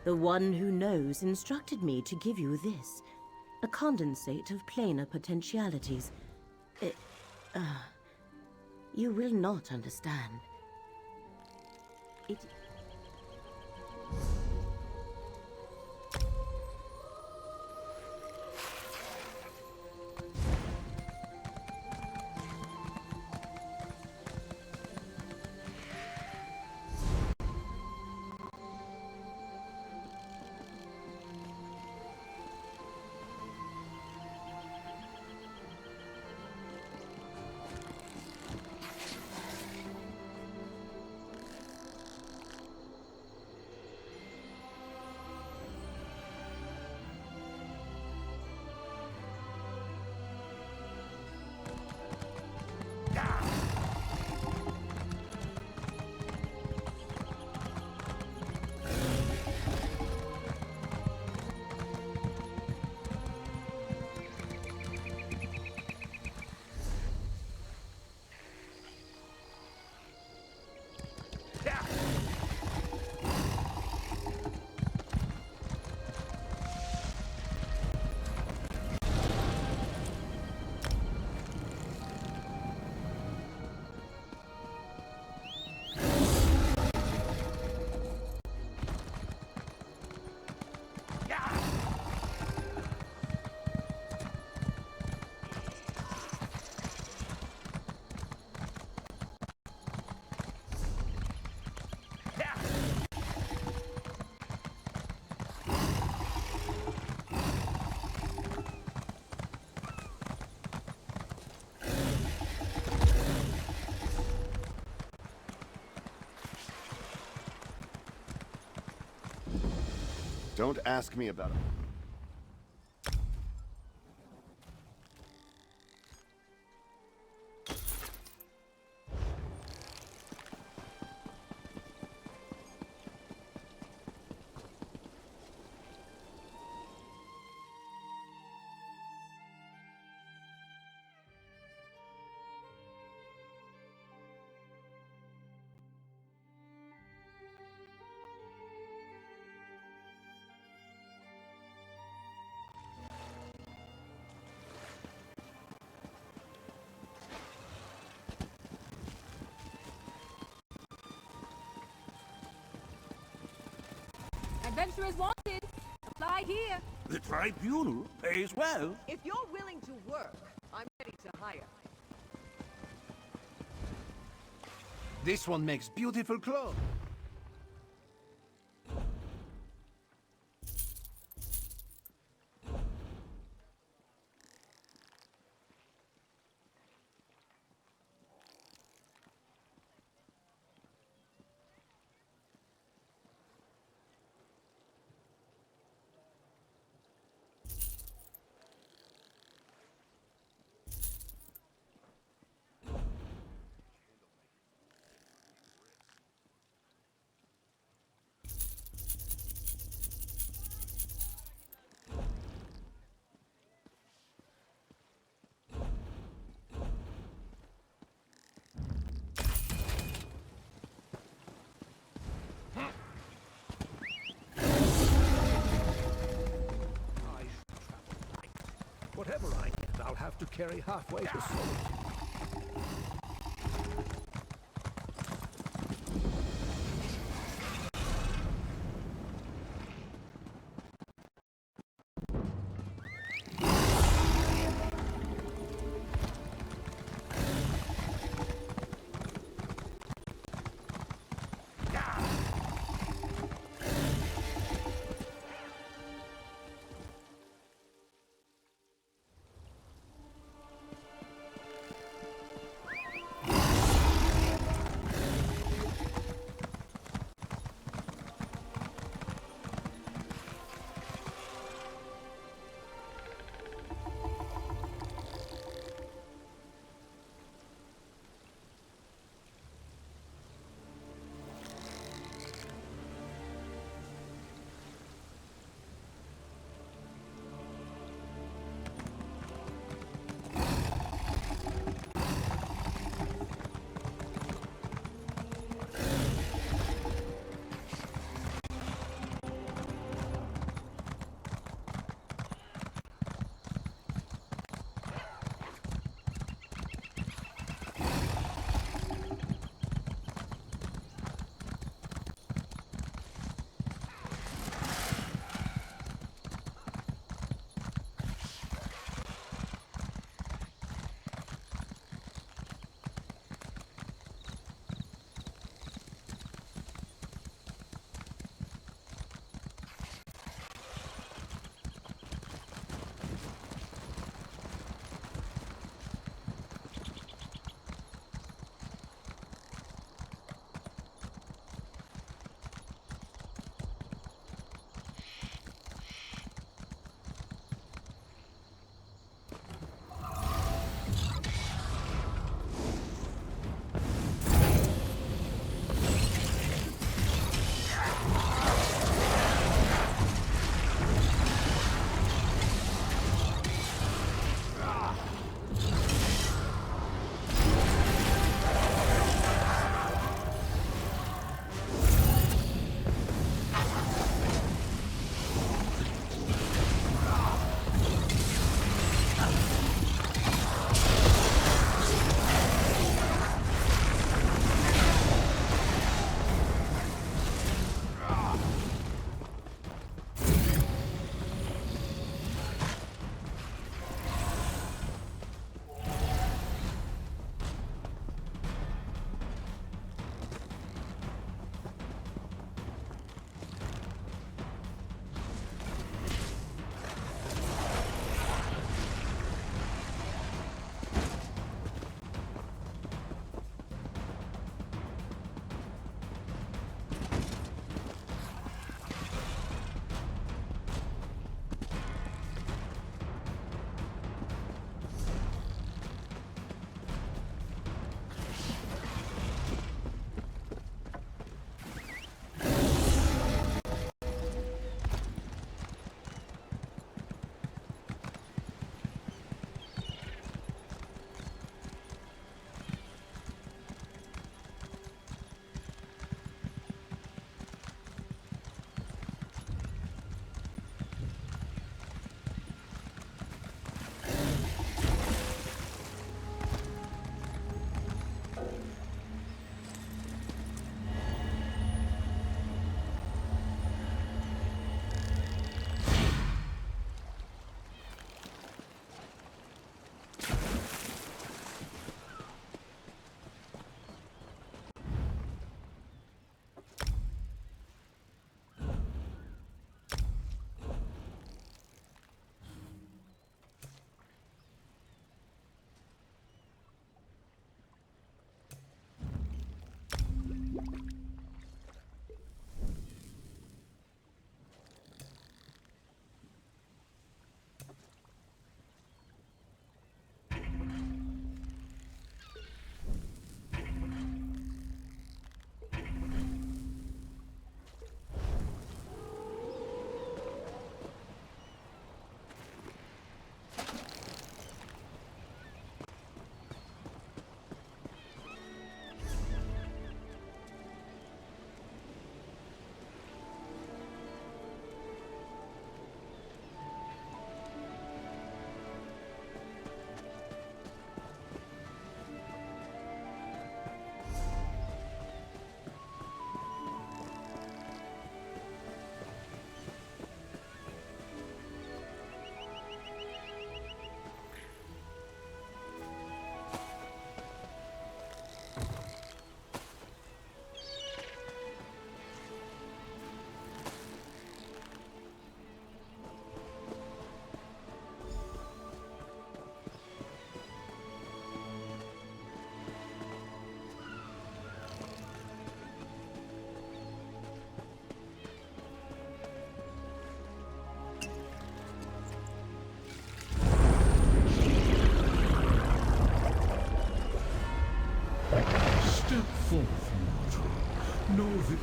The one who knows instructed me to give you this. A condensate of planar potentialities. You will not understand. It... Don't ask me about it. Adventurers wanted. Apply here. The tribunal pays well. If you're willing to work, I'm ready to hire. This one makes beautiful clothes. Whatever I get, I'll have to carry halfway to Solitude.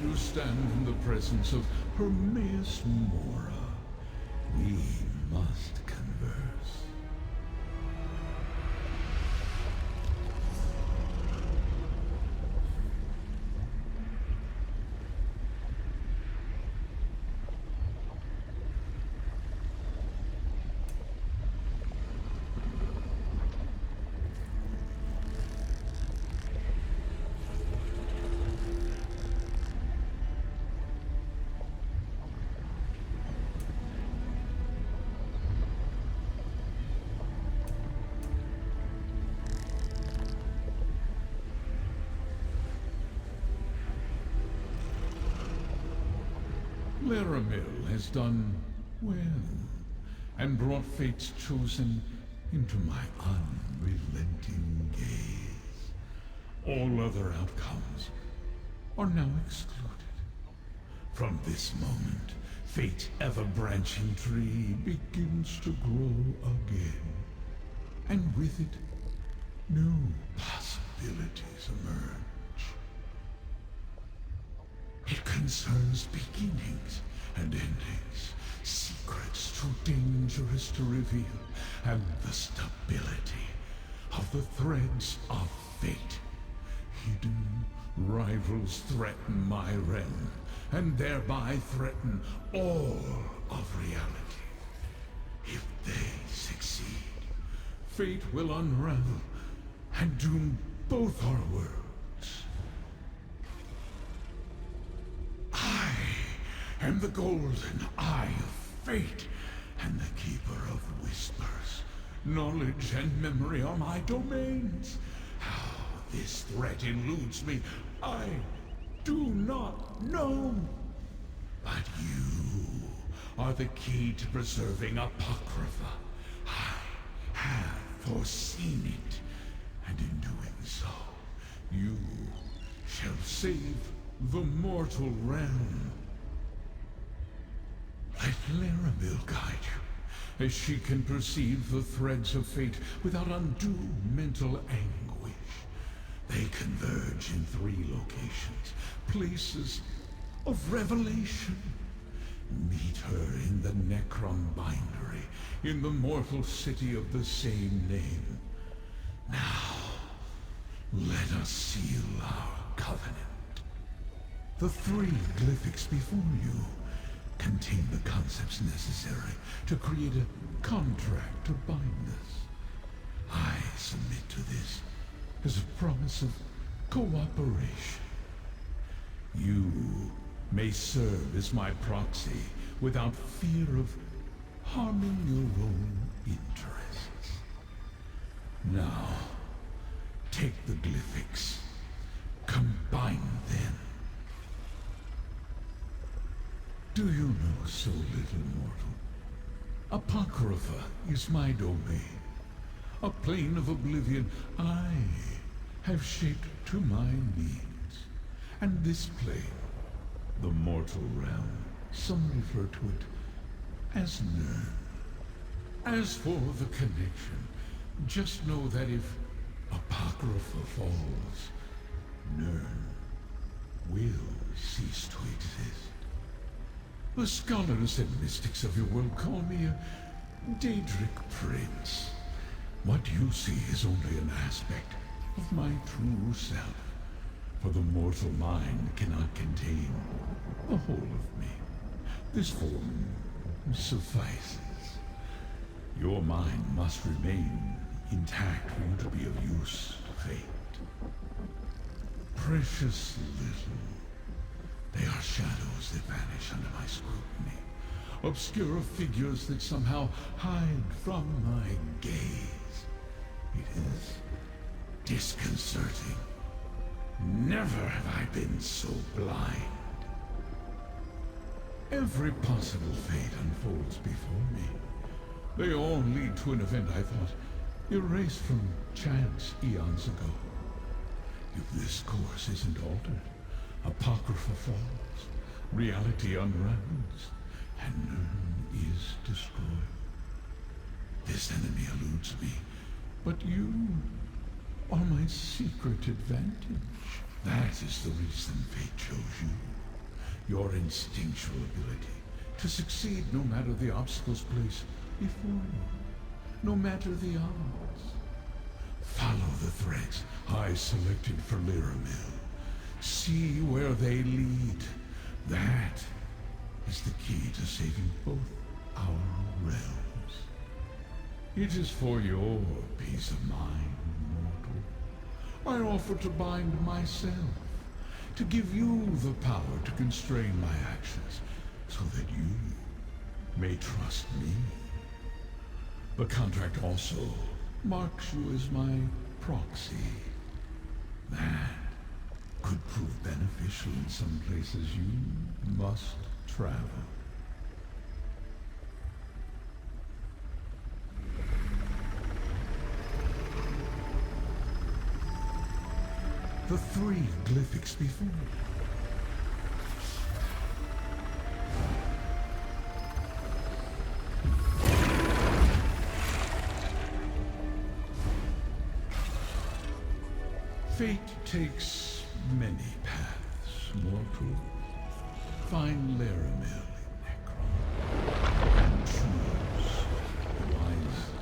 you stand in the presence of Hermaeus Mora. We must converse. Laramil has done well, and brought Fate's chosen into my unrelenting gaze. All other outcomes are now excluded. From this moment, Fate's ever-branching tree begins to grow again, and with it, new possibilities emerge. It concerns beginnings and endings, secrets too dangerous to reveal, and the stability of the threads of fate. Hidden rivals threaten my realm, and thereby threaten all of reality. If they succeed, fate will unravel and doom both our worlds. I am the golden eye of fate, and the keeper of whispers. Knowledge and memory are my domains. How this threat eludes me, I do not know. But you are the key to preserving Apocrypha. I have foreseen it, and in doing so, you shall save the mortal realm. Let Laramil guide you, as she can perceive the threads of fate without undue mental anguish. They converge in 3 locations, places of revelation. Meet her in the Necrom bindery, in the mortal city of the same name. Now, let us seal our covenant. The 3 glyphics before you contain the concepts necessary to create a contract to bind us. I submit to this as a promise of cooperation. You may serve as my proxy without fear of harming your own interests. Now, take the glyphics, combine them. Do you know so little, mortal? Apocrypha is my domain, a plane of oblivion I have shaped to my needs. And this plane, the mortal realm, some refer to it as Nirn. As for the connection, just know that if Apocrypha falls, Nirn will cease to exist. The scholars and mystics of your world call me a Daedric prince. What you see is only an aspect of my true self, for the mortal mind cannot contain the whole of me. This form suffices. Your mind must remain intact for you to be of use to fate. Precious little. They are shadows that vanish under my scrutiny. Obscure figures that somehow hide from my gaze. It is disconcerting. Never have I been so blind. Every possible fate unfolds before me. They all lead to an event I thought erased from chance eons ago. If this course isn't altered, Apocrypha falls, reality unravels, and Nirn is destroyed. This enemy eludes me, but you are my secret advantage. That is the reason fate chose you. your instinctual ability to succeed no matter the obstacles placed before you, no matter the odds. Follow the threads I selected for Lyramil. See where they lead. That is the key to saving both our realms. It is for your peace of mind, mortal. I offer to bind myself, to give you the power to constrain my actions, so that you may trust me. The contract also marks you as my proxy. That could prove beneficial in some places you must travel. The three glyphics before you. Fate takes many paths, mortal. Find Lyramil in Necrom, and choose wisely.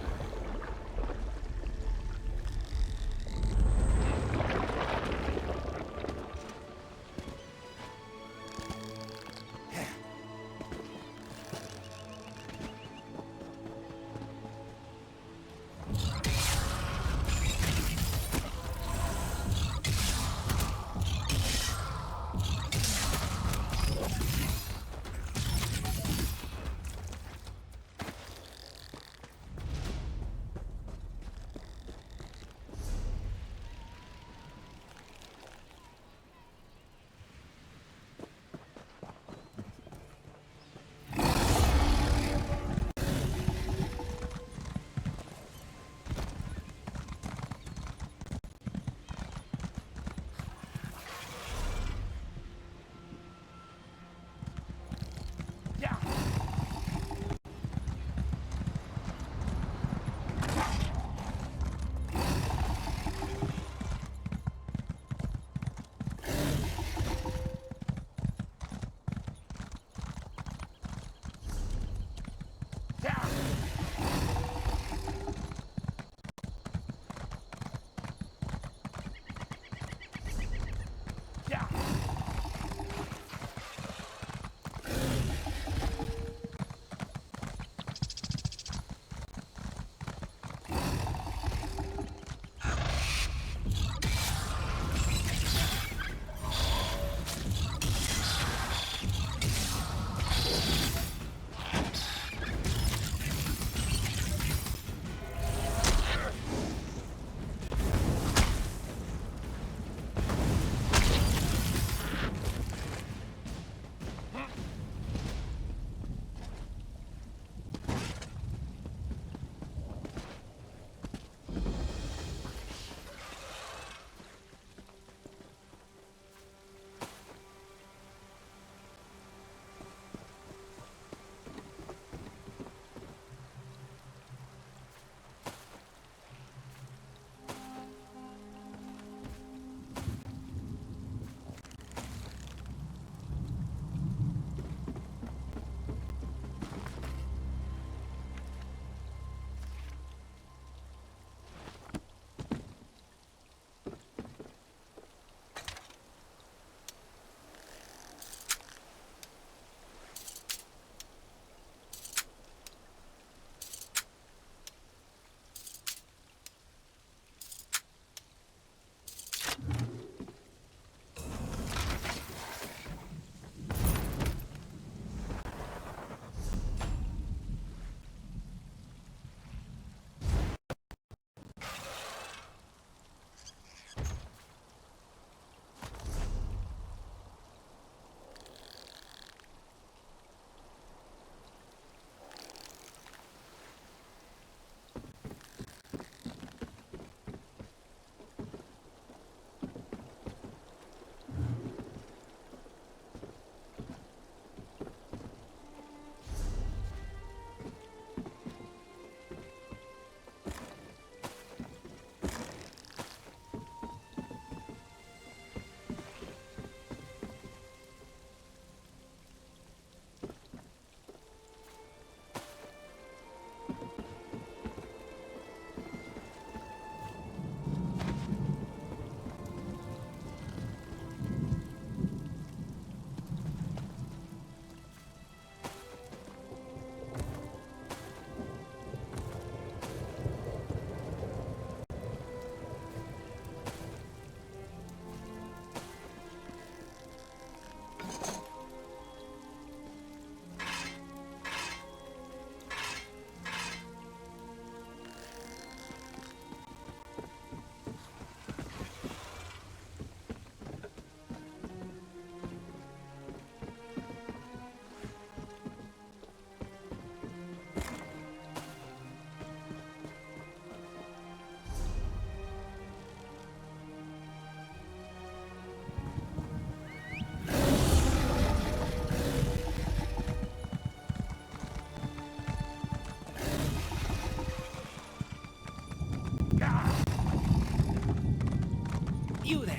You there!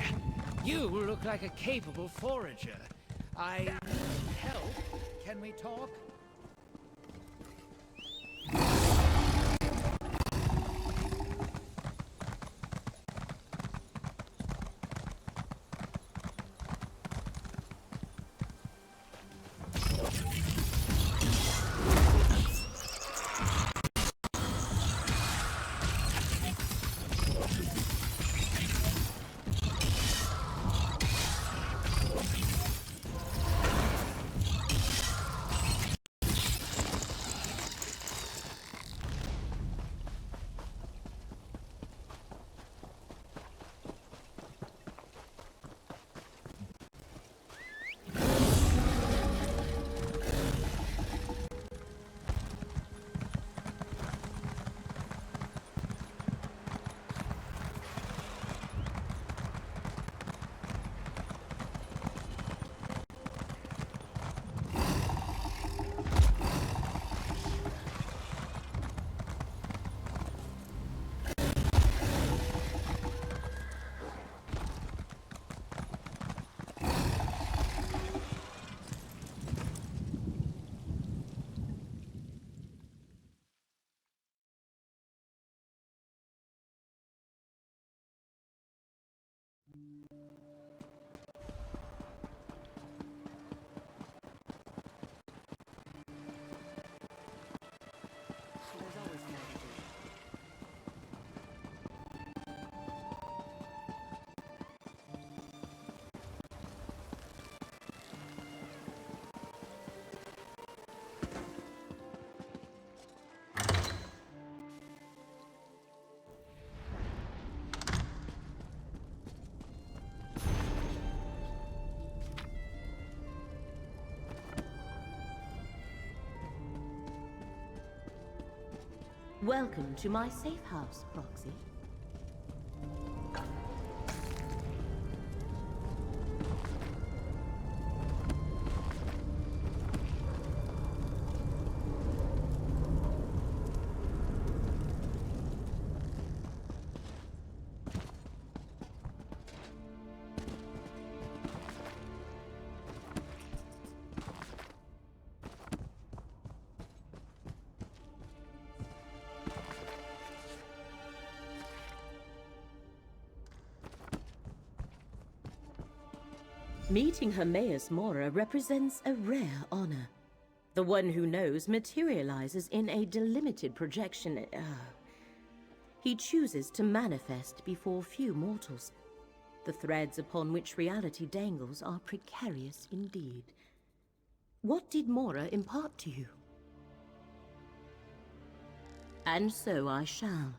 You look like a capable forager. I need help. Can we talk? There's always more to do. Welcome to my safe house, Proxy. Meeting Hermaeus Mora represents a rare honor. The one who knows materializes in a delimited projection. He chooses to manifest before few mortals. The threads upon which reality dangles are precarious indeed. What did Mora impart to you? And so I shall.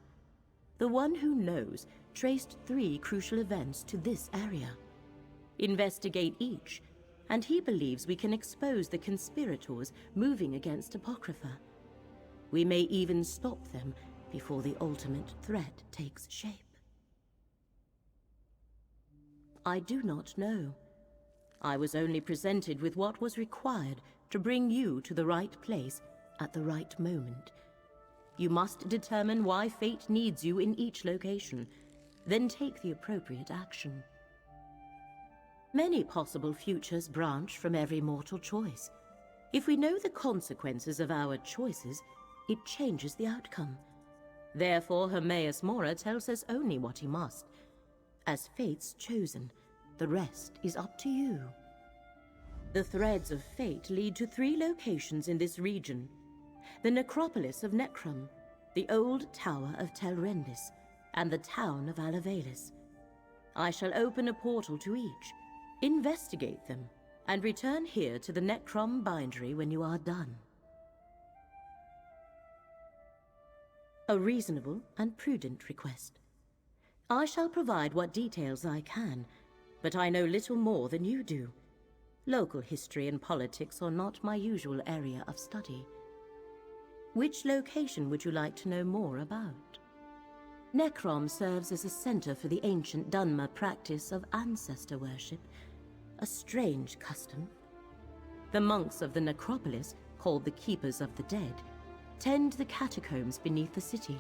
The one who knows traced 3 crucial events to this area. Investigate each, and he believes we can expose the conspirators moving against Apocrypha. We may even stop them before the ultimate threat takes shape. I do not know. I was only presented with what was required to bring you to the right place at the right moment. You must determine why fate needs you in each location, then take the appropriate action. Many possible futures branch from every mortal choice. If we know the consequences of our choices, it changes the outcome. Therefore, Hermaeus Mora tells us only what he must. As fate's chosen, the rest is up to you. The threads of fate lead to 3 locations in this region. The necropolis of Necrom, the old tower of Telrendis, and the town of Alavelis. I shall open a portal to each. Investigate them, and return here to the Necrom bindery when you are done. A reasonable and prudent request. I shall provide what details I can, but I know little more than you do. Local history and politics are not my usual area of study. Which location would you like to know more about? Necrom serves as a center for the ancient Dunmer practice of ancestor worship, a strange custom. The monks of the necropolis, called the Keepers of the Dead, tend the catacombs beneath the city.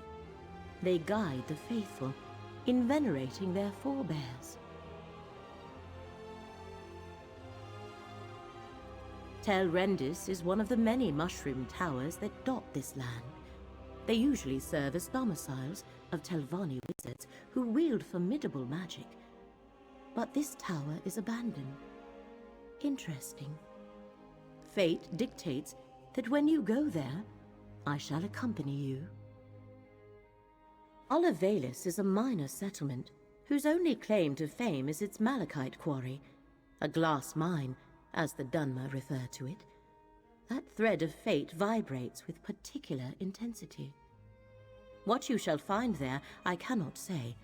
They guide the faithful in venerating their forebears. Tel Rendis is one of the many mushroom towers that dot this land. They usually serve as domiciles of Telvanni wizards who wield formidable magic. But this tower is abandoned. Interesting. Fate dictates that when you go there, I shall accompany you. Olivalis is a minor settlement whose only claim to fame is its malachite quarry, a glass mine, as the Dunmer refer to it. That thread of fate vibrates with particular intensity. What you shall find there, I cannot say,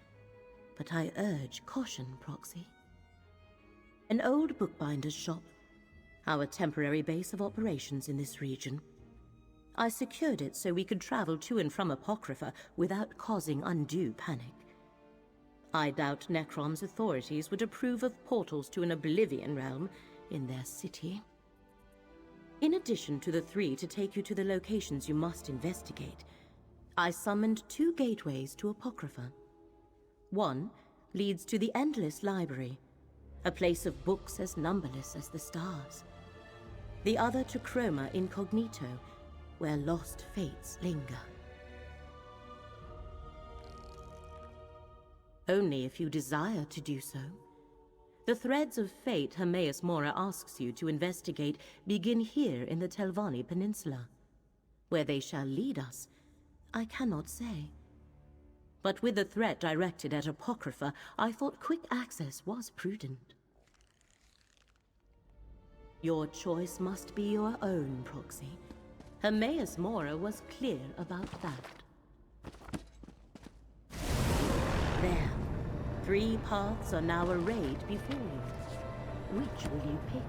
but I urge caution, Proxy. An old bookbinder's shop, our temporary base of operations in this region. I secured it so we could travel to and from Apocrypha without causing undue panic. I doubt Necrom's authorities would approve of portals to an Oblivion realm in their city. In addition to the 3 to take you to the locations you must investigate, I summoned 2 gateways to Apocrypha. One leads to the Endless Library, a place of books as numberless as the stars. The other to Chroma Incognito, where lost fates linger. Only if you desire to do so. The threads of fate Hermaeus Mora asks you to investigate begin here in the Telvanni Peninsula. Where they shall lead us, I cannot say. But with the threat directed at Apocrypha, I thought quick access was prudent. Your choice must be your own, Proxy. Hermaeus Mora was clear about that. There. 3 paths are now arrayed before you. Which will you pick?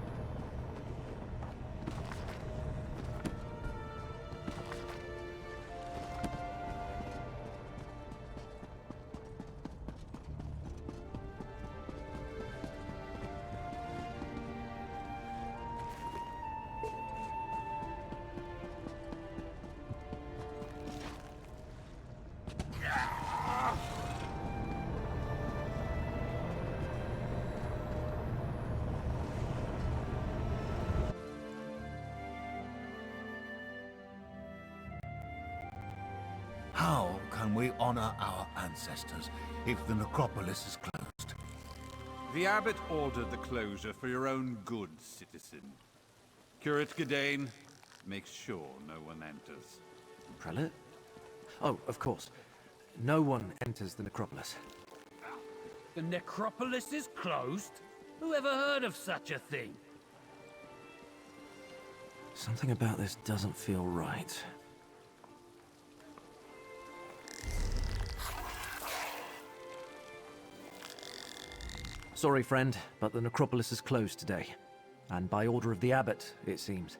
How can we honor our ancestors if the necropolis is closed? The abbot ordered the closure for your own good, citizen. Curate Gedane makes sure no one enters. Prelate? Oh, of course. No one enters the necropolis. The necropolis is closed? Who ever heard of such a thing? Something about this doesn't feel right. Sorry, friend, but the necropolis is closed today. And by order of the abbot, it seems.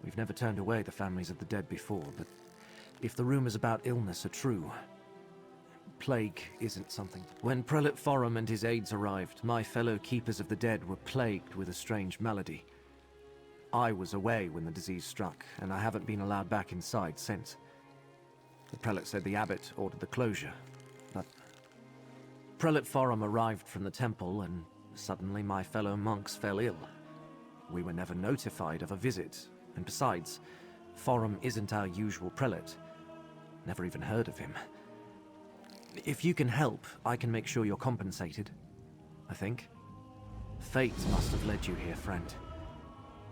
We've never turned away the families of the dead before, but if the rumors about illness are true, plague isn't something. When Prelate Forum and his aides arrived, my fellow keepers of the dead were plagued with a strange malady. I was away when the disease struck, and I haven't been allowed back inside since. The prelate said the abbot ordered the closure, but Prelate Forum arrived from the temple, and suddenly my fellow monks fell ill. We were never notified of a visit, and besides, Forum isn't our usual prelate. Never even heard of him. If you can help, I can make sure you're compensated. I think. Fate must have led you here, friend.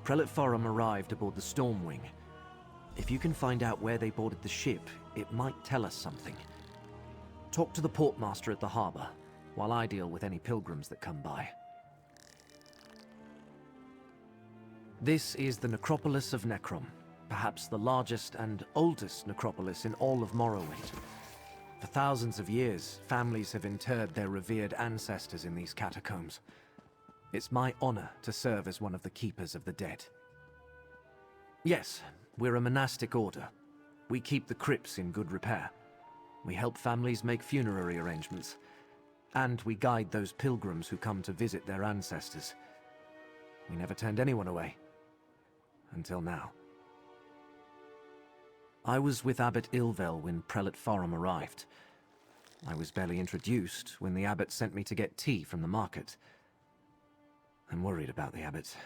Prelate Forum arrived aboard the Stormwing. If you can find out where they boarded the ship, it might tell us something. Talk to the portmaster at the harbor, while I deal with any pilgrims that come by. This is the necropolis of Necrom, perhaps the largest and oldest necropolis in all of Morrowind. For thousands of years, families have interred their revered ancestors in these catacombs. It's my honor to serve as one of the keepers of the dead. Yes, we're a monastic order. We keep the crypts in good repair. We help families make funerary arrangements. And we guide those pilgrims who come to visit their ancestors. We never turned anyone away. Until now. I was with Abbot Ilvel when Prelate Forum arrived. I was barely introduced when the abbot sent me to get tea from the market. I'm worried about the abbot.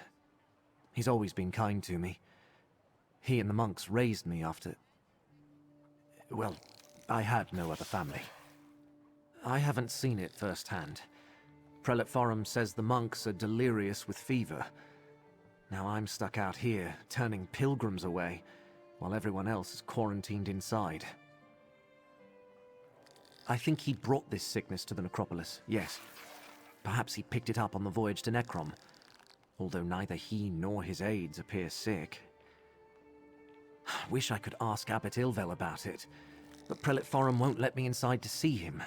He's always been kind to me. He and the monks raised me after... well, I had no other family. I haven't seen it firsthand. Prelate Forum says the monks are delirious with fever. Now I'm stuck out here, turning pilgrims away, while everyone else is quarantined inside. I think he brought this sickness to the necropolis, yes. Perhaps he picked it up on the voyage to Necrom, although neither he nor his aides appear sick. Wish I could ask Abbot Ilvel about it, but Prelate Forum won't let me inside to see him.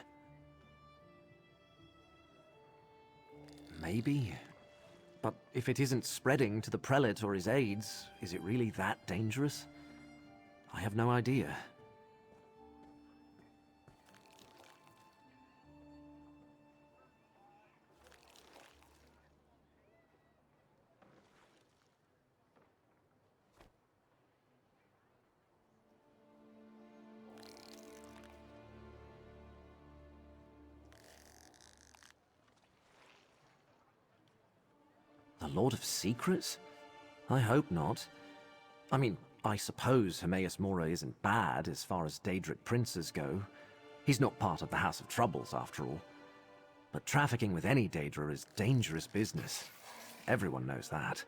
Maybe. But if it isn't spreading to the prelate or his aides, is it really that dangerous? I have no idea. The Lord of Secrets? I hope not. I mean, I suppose Hermaeus Mora isn't bad as far as Daedric princes go. He's not part of the House of Troubles, after all. But trafficking with any Daedra is dangerous business. Everyone knows that.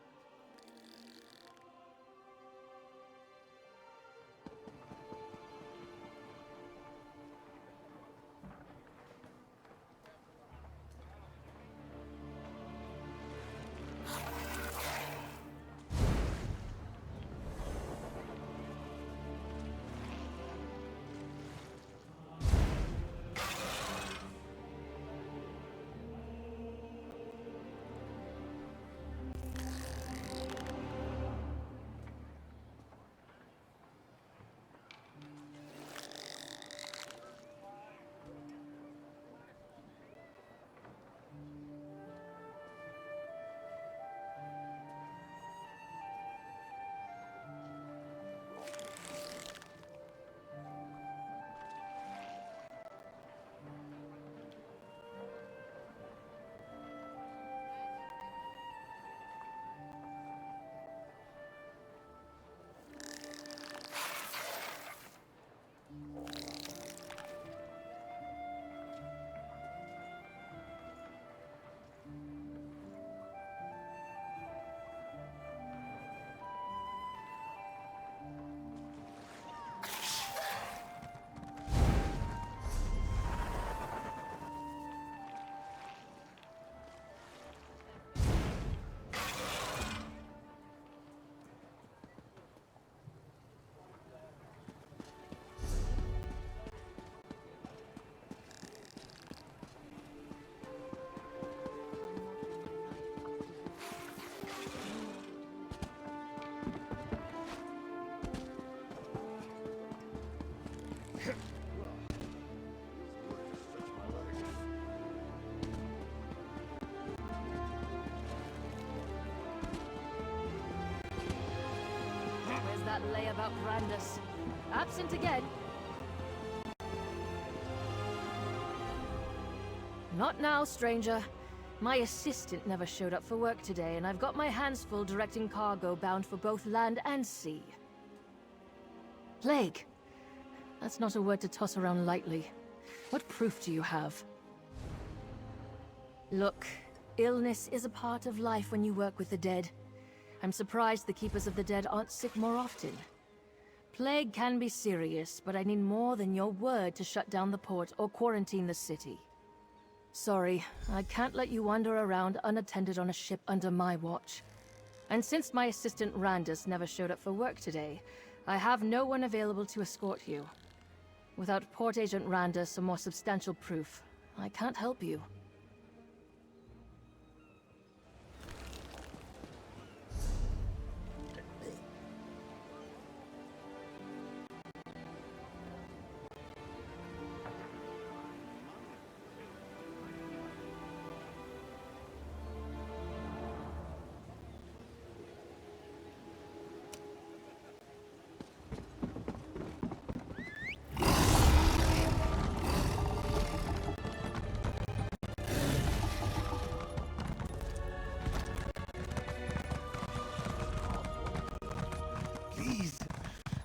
That lay about Brandus. Absent again. Not now, stranger. My assistant never showed up for work today, and I've got my hands full directing cargo bound for both land and sea. Plague. That's not a word to toss around lightly. What proof do you have? Look, illness is a part of life when you work with the dead. I'm surprised the Keepers of the Dead aren't sick more often. Plague can be serious, but I need more than your word to shut down the port or quarantine the city. Sorry, I can't let you wander around unattended on a ship under my watch. And since my assistant Randus never showed up for work today, I have no one available to escort you. Without Port Agent Randus or more substantial proof, I can't help you.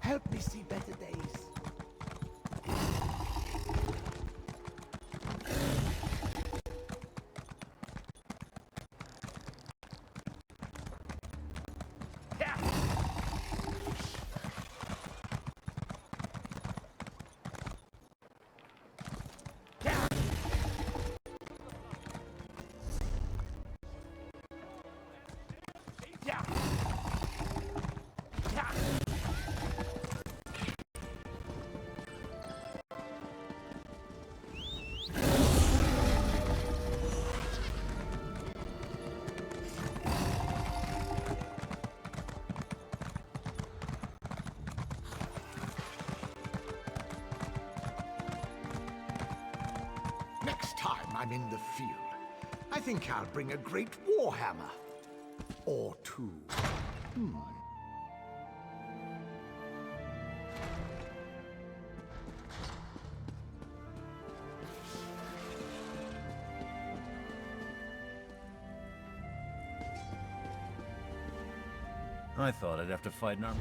Help me see better days. Next time I'm in the field, I think I'll bring a great warhammer. Or two. I thought I'd have to fight an army.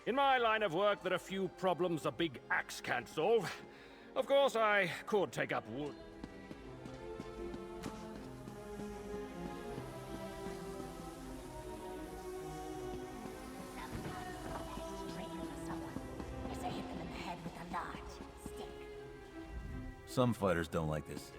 In my line of work, there are few problems a big axe can't solve. Of course, I could take up wood. Some fighters don't like this.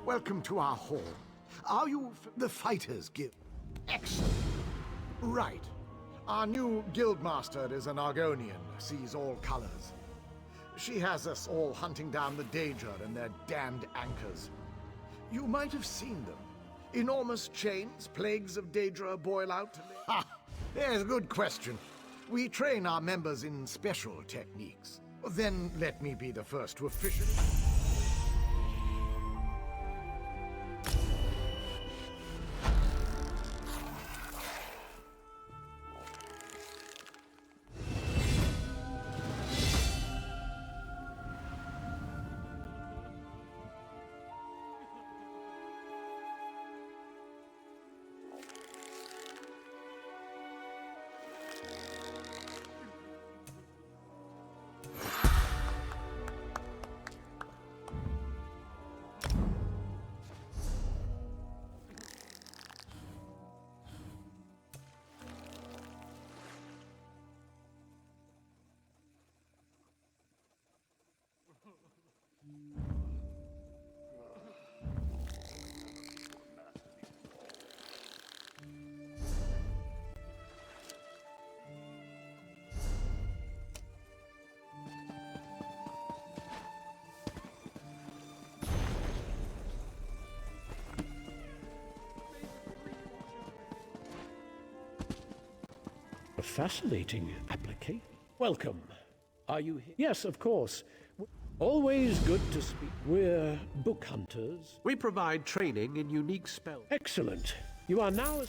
Welcome to our hall. Are you the Fighters Guild? Excellent. Right. Our new guildmaster is an Argonian, sees all colors. She has us all hunting down the Daedra and their damned anchors. You might have seen them. Enormous chains, plagues of Daedra boil out to live. Ha! There's a good question. We train our members in special techniques. Then let me be the first to officially... A fascinating application. Welcome. Are you here? Yes, of course. Always good to speak. We're book hunters. We provide training in unique spells. Excellent. You are now...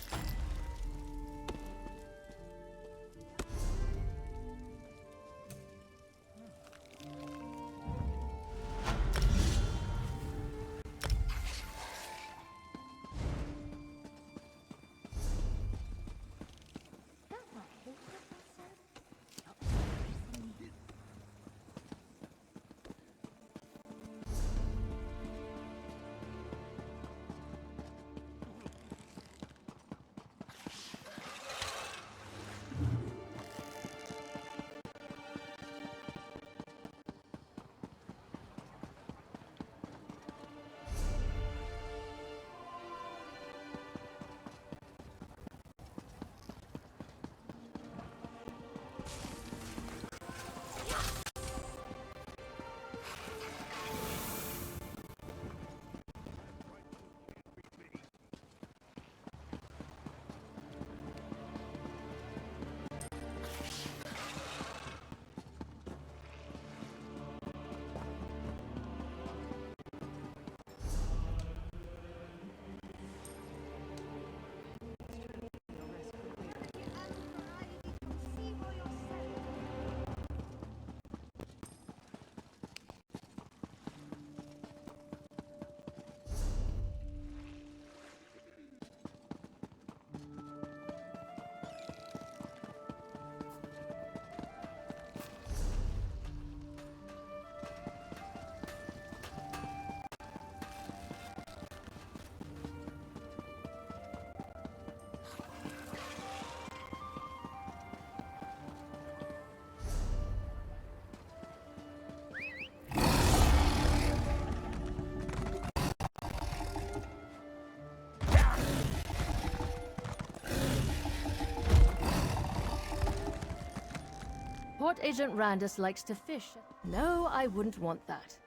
Report Agent Randus likes to fish. No, I wouldn't want that.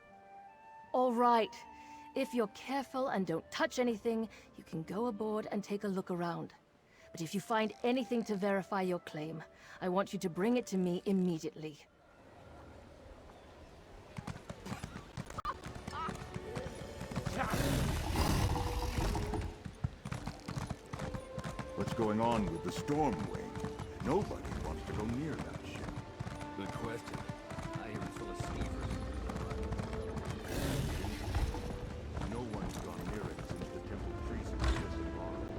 All right. If you're careful and don't touch anything, you can go aboard and take a look around. But if you find anything to verify your claim, I want you to bring it to me immediately. What's going on with the Stormwing? Nobody wants to go near that ship. Good question. I hear it's full of skeevers. No one's gone near it since the temple priest disembarked.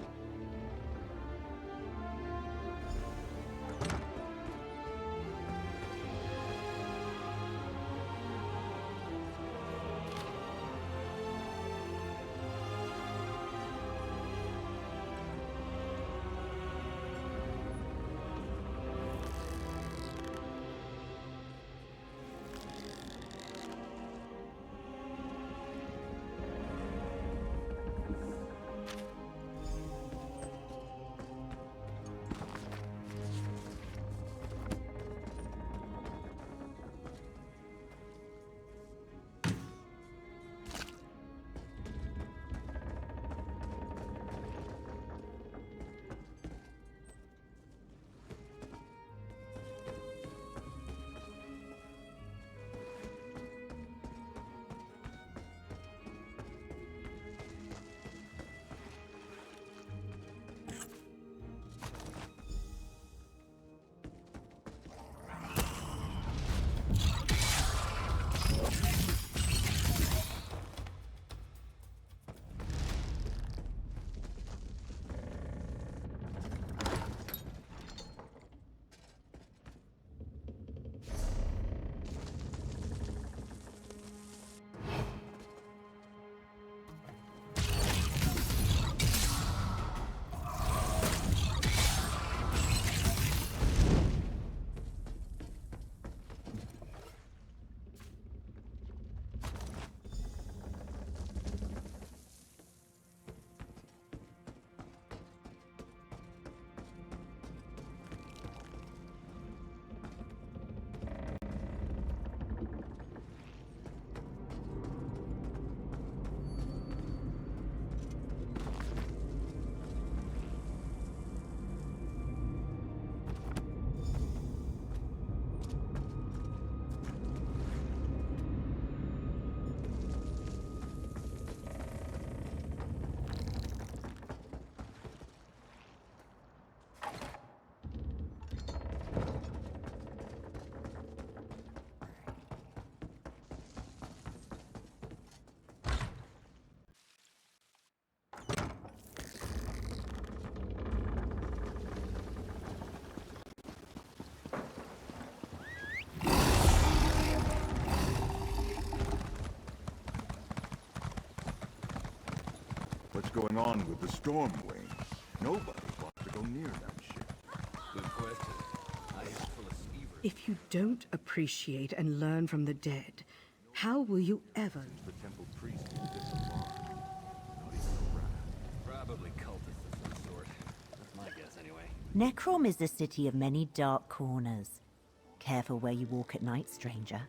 What's going on with the Stormwing? Nobody wants to go near that ship. Good question. I hear it's full of skeevers. If you don't appreciate and learn from the dead, how will you ever? The temple priest disembarked. Not even a rat. Probably cultists of some sort. That's my guess, anyway. Necrom is the city of many dark corners. Careful where you walk at night, stranger.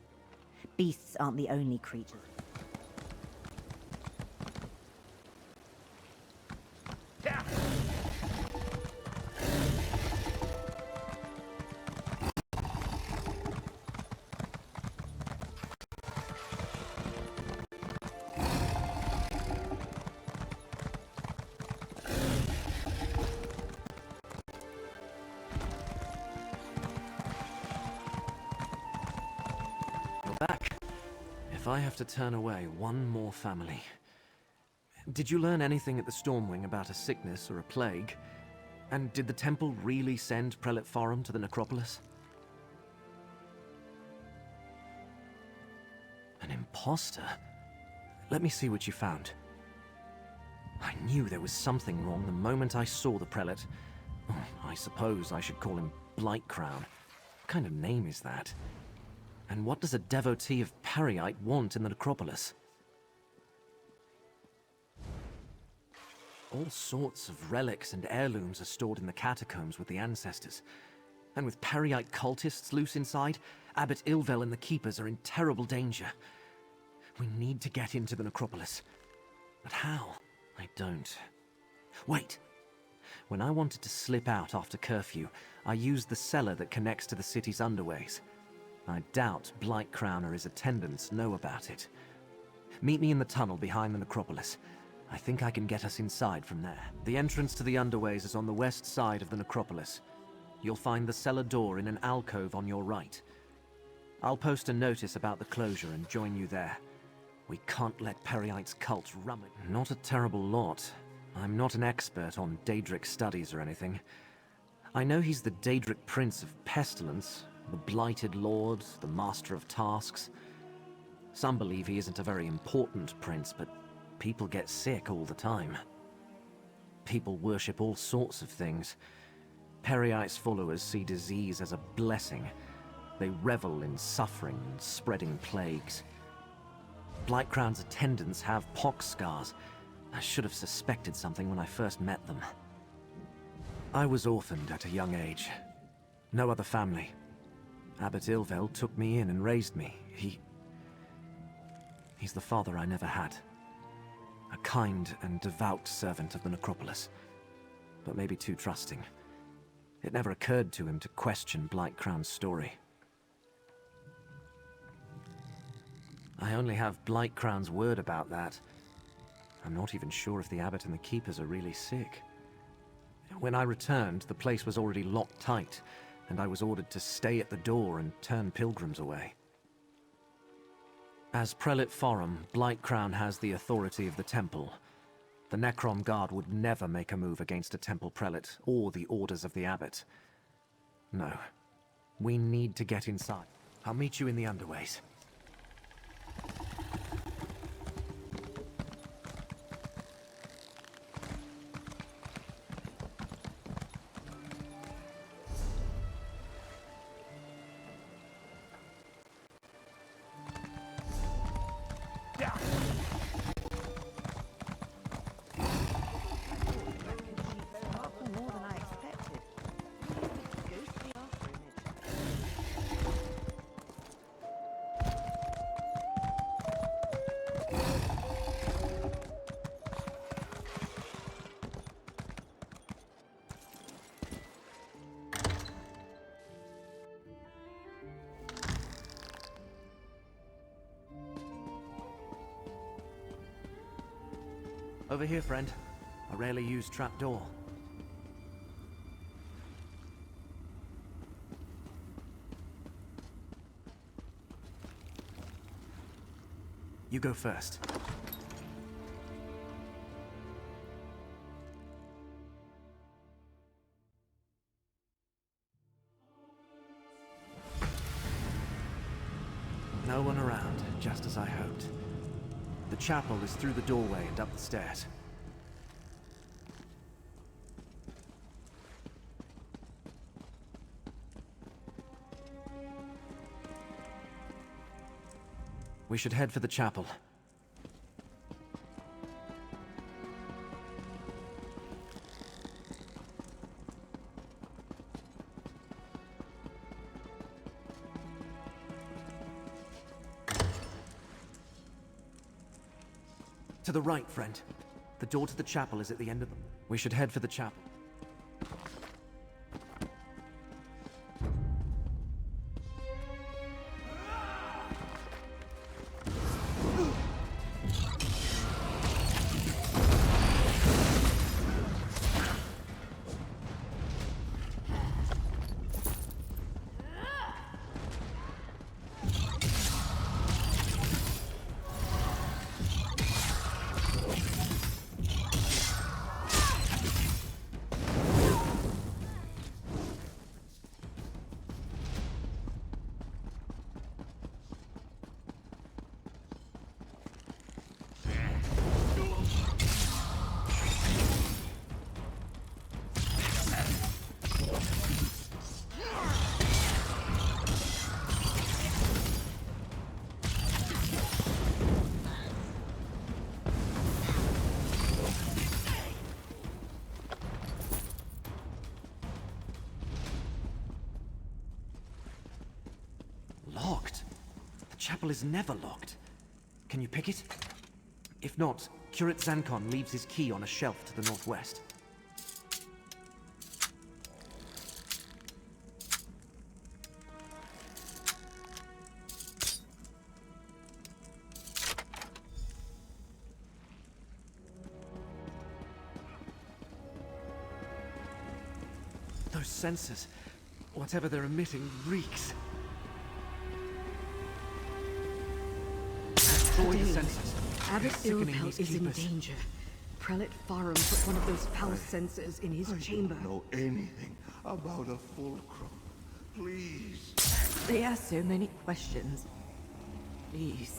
Beasts aren't the only creatures. Back. If I have to turn away one more family. Did you learn anything at the Stormwing about a sickness or a plague? And did the temple really send Prelate Forum to the necropolis? An imposter? Let me see what you found. I knew there was something wrong the moment I saw the prelate. Oh, I suppose I should call him Blightcrown. What kind of name is that? And what does a devotee of Pariite want in the necropolis? All sorts of relics and heirlooms are stored in the catacombs with the ancestors. And with Periite cultists loose inside, Abbot Ilvel and the Keepers are in terrible danger. We need to get into the necropolis. But how? I don't. Wait! When I wanted to slip out after curfew, I used the cellar that connects to the city's underways. I doubt Blightcrown or his attendants know about it. Meet me in the tunnel behind the necropolis. I think I can get us inside from there. The entrance to the underways is on the west side of the necropolis. You'll find the cellar door in an alcove on your right. I'll post a notice about the closure and join you there. We can't let Periite's cult rummage. Not a terrible lot. I'm not an expert on Daedric studies or anything. I know he's the Daedric Prince of Pestilence, the Blighted Lord, the Master of Tasks. Some believe he isn't a very important prince, but people get sick all the time. People worship all sorts of things. Periite's followers see disease as a blessing. They revel in suffering and spreading plagues. Blightcrown's attendants have pox scars. I should have suspected something when I first met them. I was orphaned at a young age. No other family. Abbot Ilvel took me in and raised me. He's the father I never had. A kind and devout servant of the necropolis, but maybe too trusting. It never occurred to him to question Blightcrown's story. I only have Blightcrown's word about that. I'm not even sure if the Abbot and the Keepers are really sick. When I returned, the place was already locked tight, and I was ordered to stay at the door and turn pilgrims away. As Prelate Forum, Blightcrown has the authority of the temple. The Necrom Guard would never make a move against a temple prelate or the orders of the Abbot. No. We need to get inside. I'll meet you in the underways. Over here, friend. A rarely used trapdoor. You go first. No one around, just as I hoped. The chapel is through the doorway and up the stairs. We should head for the chapel. To the right, friend. The door to the chapel is at the end of them. We should head for the chapel. locked. The chapel is never locked. Can you pick it? If not, Curate Zancon leaves his key on a shelf to the northwest. Those sensors, whatever they're emitting, reeks. Destroy the sensors. Abbot Sickening Ilvel these is in keepers. danger. Prelate Farum put one of those foul sensors in his chamber. I don't know anything about a fulcrum. Please. They ask so many questions. Please.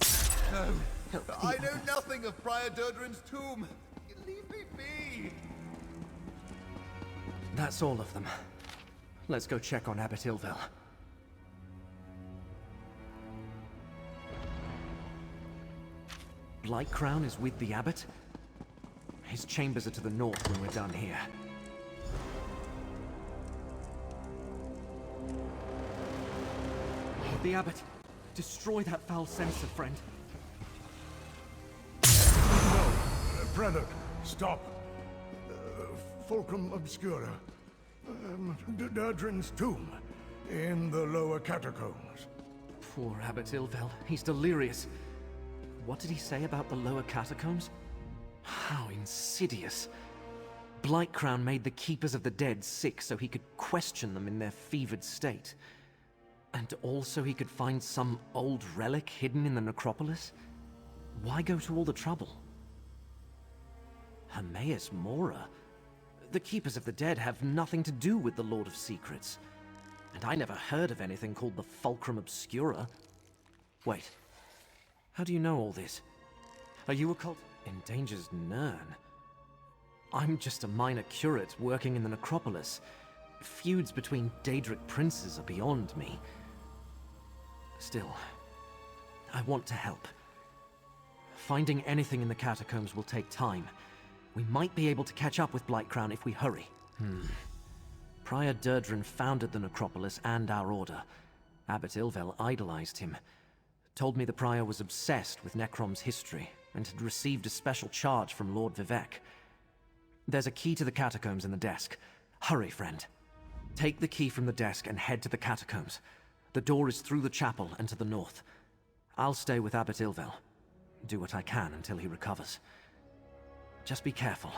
No. Help the I know others. nothing of Prior Durdren's tomb. Leave me be. That's all of them. Let's go check on Abbot Ilvel. Blightcrown is with the Abbot? His chambers are to the north when we're done here. The Abbot! Destroy that foul sensor, friend. No, Prelate, stop. Fulcrum Obscura. Durdren's tomb. In the lower catacombs. Poor Abbot Ilvel. He's delirious. What did he say about the lower catacombs? How insidious. Blightcrown made the Keepers of the Dead sick so he could question them in their fevered state. And also he could find some old relic hidden in the necropolis? Why go to all the trouble? Hermaeus Mora? The Keepers of the Dead have nothing to do with the Lord of Secrets. And I never heard of anything called the Fulcrum Obscura. Wait, how do you know all this? Are you a cult? Endangers Nern? I'm just a minor curate working in the necropolis. Feuds between Daedric princes are beyond me. Still, I want to help. Finding anything in the catacombs will take time. We might be able to catch up with Blightcrown if we hurry. Prior Durdren founded the necropolis and our order. Abbot Ilvel idolized him. Told me the prior was obsessed with Necrom's history and had received a special charge from Lord Vivek. There's a key to the catacombs in the desk. Hurry, friend. Take the key from the desk and head to the catacombs. The door is through the chapel and to the north. I'll stay with Abbot Ilvel. Do what I can until he recovers. Just be careful.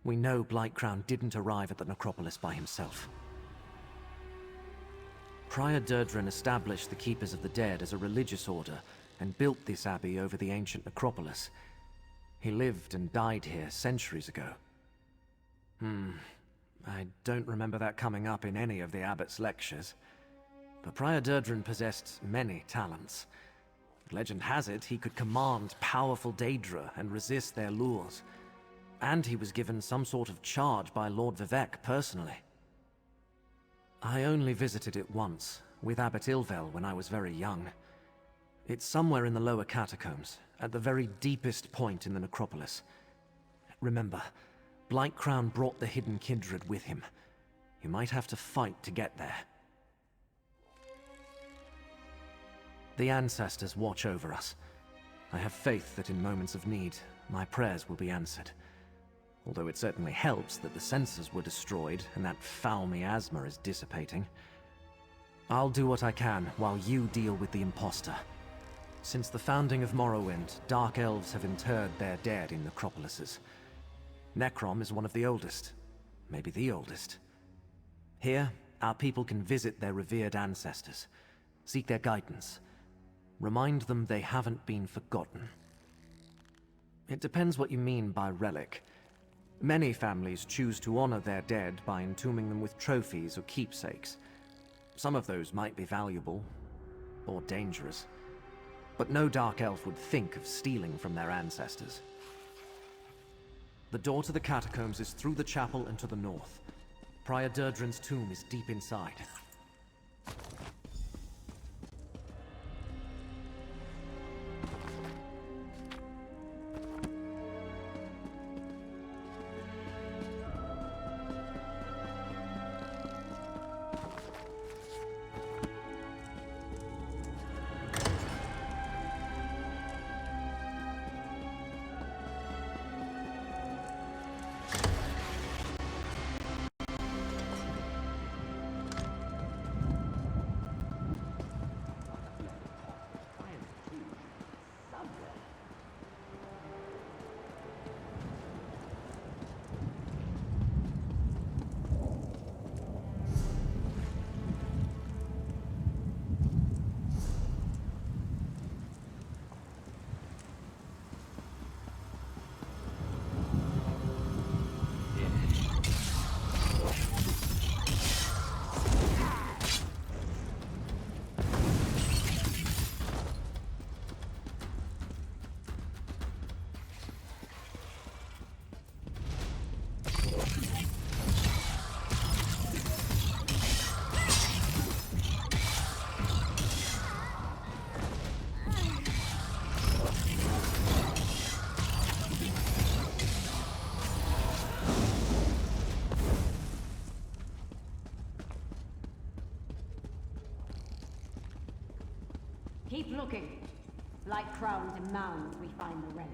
We know Blightcrown didn't arrive at the necropolis by himself. Prior Durdren established the Keepers of the Dead as a religious order and built this abbey over the ancient necropolis. He lived and died here centuries ago. I don't remember that coming up in any of the abbot's lectures. But Prior Durdren possessed many talents. Legend has it he could command powerful Daedra and resist their lures. And he was given some sort of charge by Lord Vivek personally. I only visited it once, with Abbot Ilvel when I was very young. It's somewhere in the lower catacombs, at the very deepest point in the necropolis. Remember, Blightcrown brought the hidden kindred with him. You might have to fight to get there. The ancestors watch over us. I have faith that in moments of need, my prayers will be answered. Although it certainly helps that the sensors were destroyed and that foul miasma is dissipating. I'll do what I can while you deal with the imposter. Since the founding of Morrowind, Dark Elves have interred their dead in necropolises. Necrom is one of the oldest, maybe the oldest. Here, our people can visit their revered ancestors, seek their guidance, remind them they haven't been forgotten. It depends what you mean by relic. Many families choose to honor their dead by entombing them with trophies or keepsakes. Some of those might be valuable, or dangerous. But no Dark Elf would think of stealing from their ancestors. The door to the catacombs is through the chapel and to the north. Prior Durdren's tomb is deep inside. Keep looking. Like Crown demands we find the relic.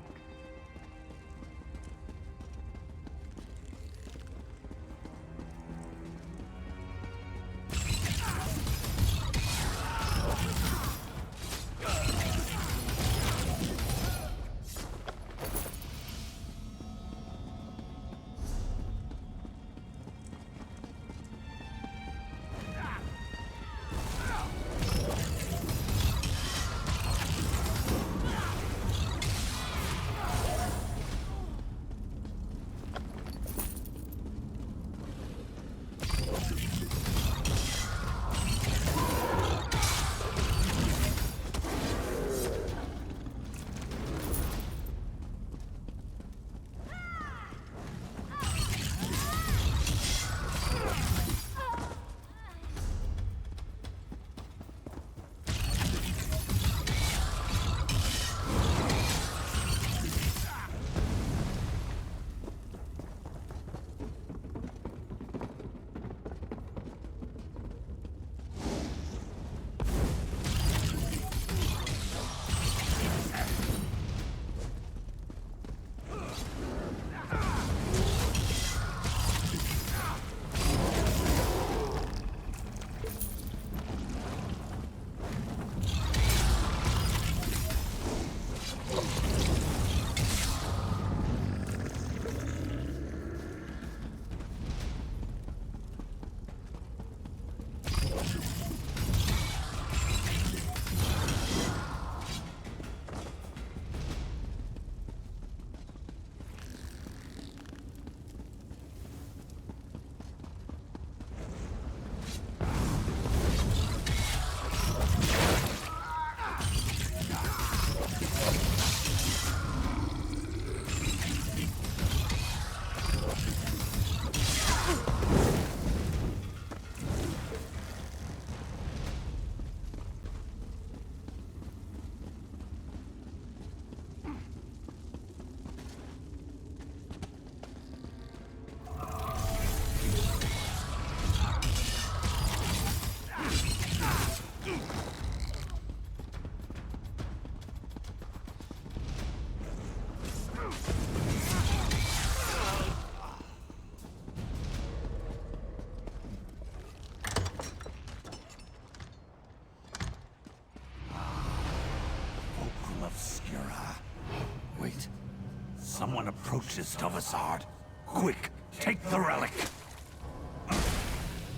Someone approaches Tovasard. Quick, take the relic.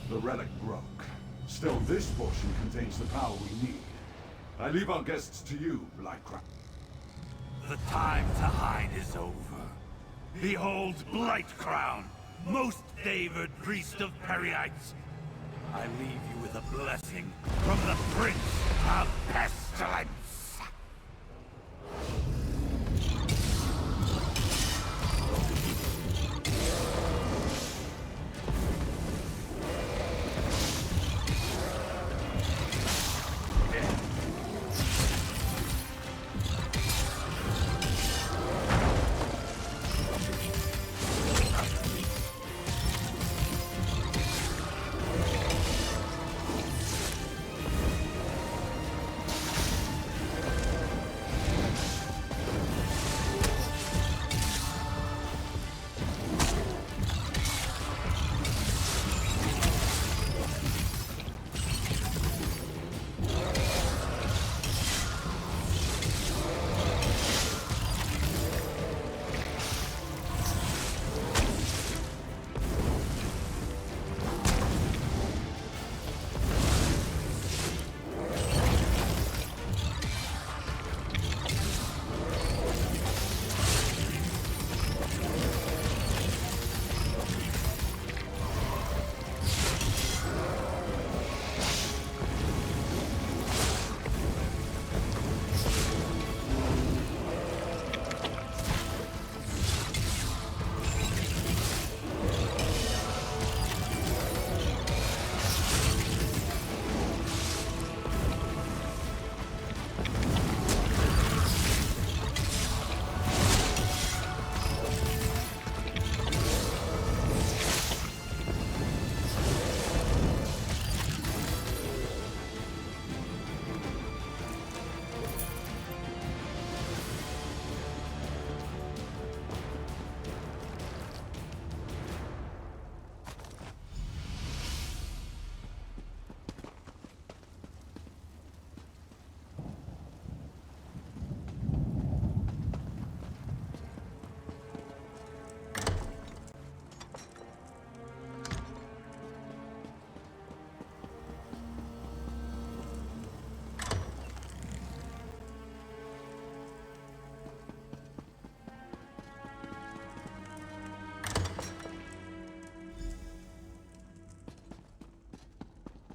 The relic broke. Still, this portion contains the power we need. I leave our guests to you, Blightcrown. The time to hide is over. Behold Blightcrown, most favored priest of Periites. I leave you with a blessing from the Prince of Pestilence.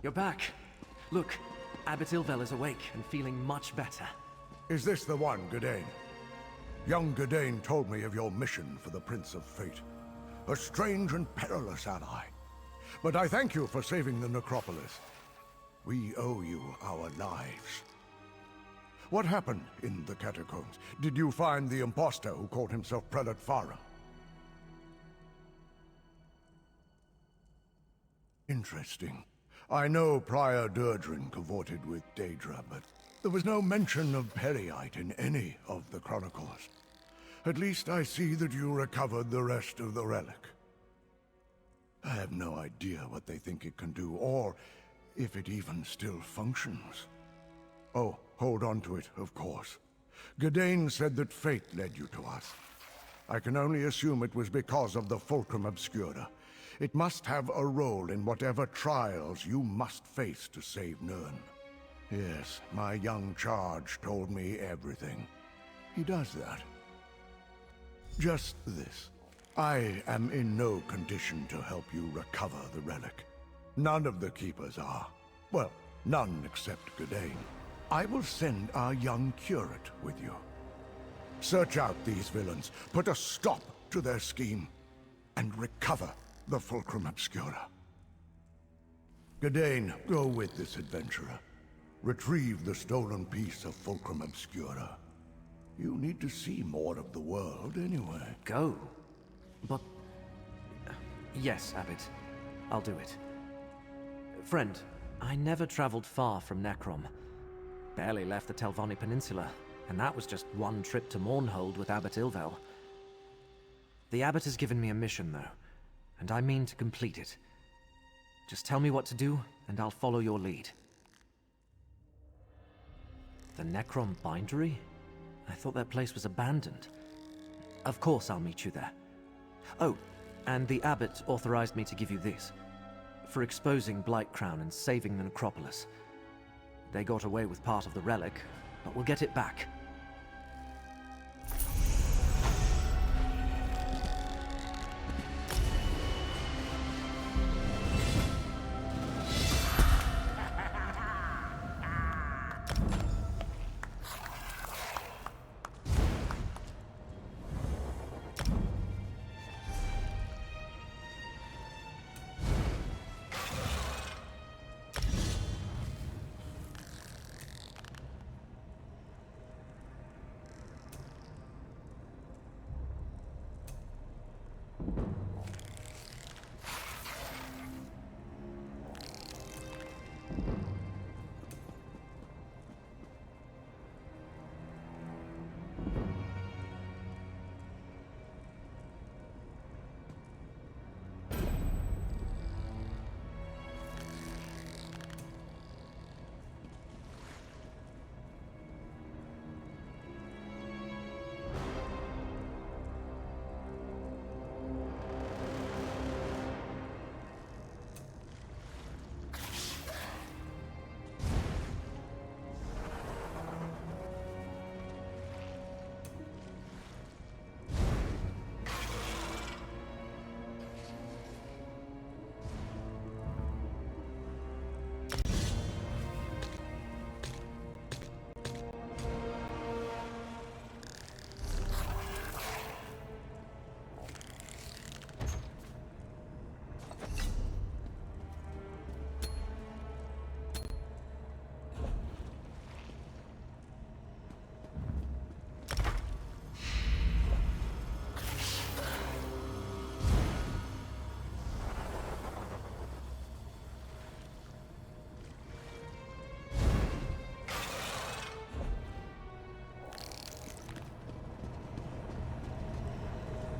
You're back. Look, Abbot Ilvel is awake and feeling much better. Is this the one, Gadain? Young Gadain told me of your mission for the Prince of Fate. A strange and perilous ally. But I thank you for saving the necropolis. We owe you our lives. What happened in the catacombs? Did you find the impostor who called himself Prelate Farah? Interesting. I know Prior Durdrin cavorted with Daedra, but there was no mention of Periite in any of the chronicles. At least I see that you recovered the rest of the relic. I have no idea what they think it can do, or if it even still functions. Oh, hold on to it, of course. Gadain said that fate led you to us. I can only assume it was because of the Fulcrum Obscura. It must have a role in whatever trials you must face to save Nirn. Yes, my young charge told me everything. He does that. Just this. I am in no condition to help you recover the relic. None of the Keepers are. Well, none except Gadain. I will send our young curate with you. Search out these villains, put a stop to their scheme, and recover the Fulcrum Obscura. Gadain, go with this adventurer. Retrieve the stolen piece of Fulcrum Obscura. You need to see more of the world anyway. Go? But... Yes, Abbot. I'll do it. Friend, I never traveled far from Necrom. Barely left the Telvanni Peninsula, and that was just one trip to Mournhold with Abbot Ilvel. The Abbot has given me a mission, though, and I mean to complete it. Just tell me what to do, and I'll follow your lead. The Necrom Bindery? I thought that place was abandoned. Of course I'll meet you there. Oh, and the Abbot authorized me to give you this. For exposing Blightcrown and saving the necropolis. They got away with part of the relic, but we'll get it back.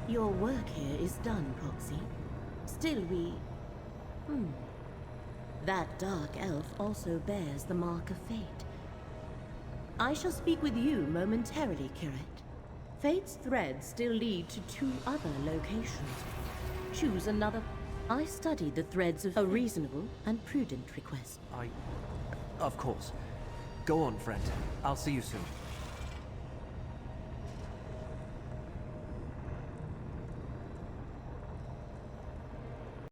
Your work here is done, Proxy. Still That dark elf also bears the mark of fate. I shall speak with you momentarily, Curate. Fate's threads still lead to 2 other locations. Choose another. I studied the threads of a reasonable and prudent request. Of course. Go on, friend. I'll see you soon.